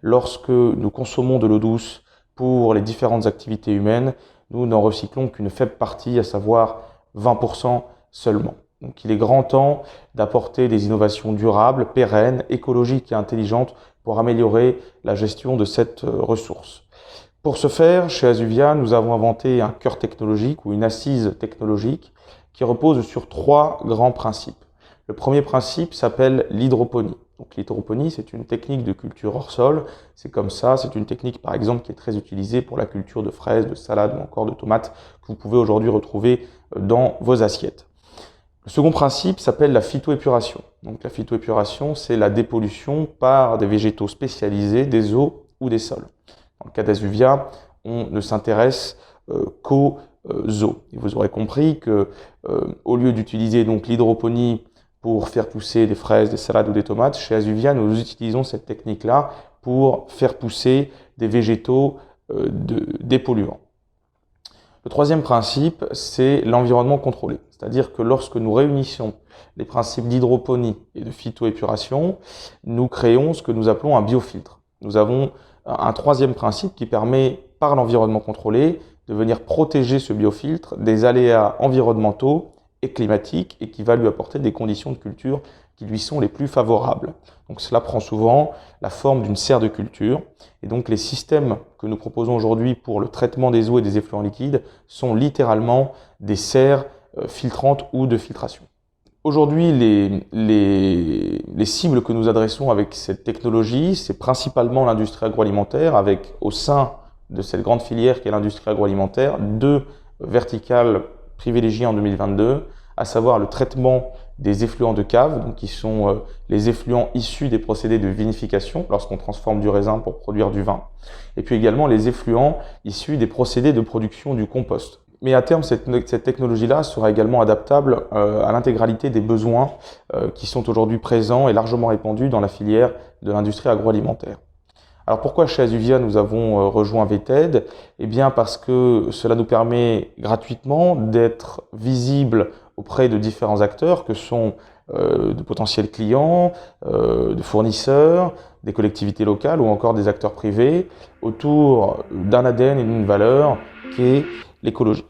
lorsque nous consommons de l'eau douce pour les différentes activités humaines, nous n'en recyclons qu'une faible partie, à savoir 20% seulement. Donc il est grand temps d'apporter des innovations durables, pérennes, écologiques et intelligentes pour améliorer la gestion de cette ressource. Pour ce faire, chez Asuvia, nous avons inventé un cœur technologique ou une assise technologique qui repose sur 3 grands principes. Le premier principe s'appelle l'hydroponie. Donc l'hydroponie, c'est une technique de culture hors sol. C'est comme ça, c'est une technique par exemple qui est très utilisée pour la culture de fraises, de salades ou encore de tomates que vous pouvez aujourd'hui retrouver dans vos assiettes. Le second principe s'appelle la phytoépuration. Donc la phytoépuration, c'est la dépollution par des végétaux spécialisés des eaux ou des sols. Dans le cas d'Asuvia, on ne s'intéresse qu'aux eaux. Et vous aurez compris que au lieu d'utiliser donc l'hydroponie pour faire pousser des fraises, des salades ou des tomates, chez Asuvia, nous utilisons cette technique-là pour faire pousser des végétaux dépolluants. Le troisième principe, c'est l'environnement contrôlé. C'est-à-dire que lorsque nous réunissons les principes d'hydroponie et de phytoépuration, nous créons ce que nous appelons un biofiltre. Nous avons un troisième principe qui permet, par l'environnement contrôlé, de venir protéger ce biofiltre des aléas environnementaux et climatiques et qui va lui apporter des conditions de culture qui lui sont les plus favorables. Donc cela prend souvent la forme d'une serre de culture et donc les systèmes que nous proposons aujourd'hui pour le traitement des eaux et des effluents liquides sont littéralement des serres filtrantes ou de filtration. Aujourd'hui, les cibles que nous adressons avec cette technologie, c'est principalement l'industrie agroalimentaire avec au sein de cette grande filière qu'est l'industrie agroalimentaire 2 verticales privilégiées en 2022, à savoir le traitement des effluents de cave, donc qui sont les effluents issus des procédés de vinification lorsqu'on transforme du raisin pour produire du vin, et puis également les effluents issus des procédés de production du compost. Mais à terme, cette technologie-là sera également adaptable à l'intégralité des besoins qui sont aujourd'hui présents et largement répandus dans la filière de l'industrie agroalimentaire. Alors pourquoi chez Asuvia nous avons rejoint VTED? Eh bien parce que cela nous permet gratuitement d'être visible auprès de différents acteurs que sont de potentiels clients, de fournisseurs, des collectivités locales ou encore des acteurs privés autour d'un ADN et d'une valeur qui est l'écologie.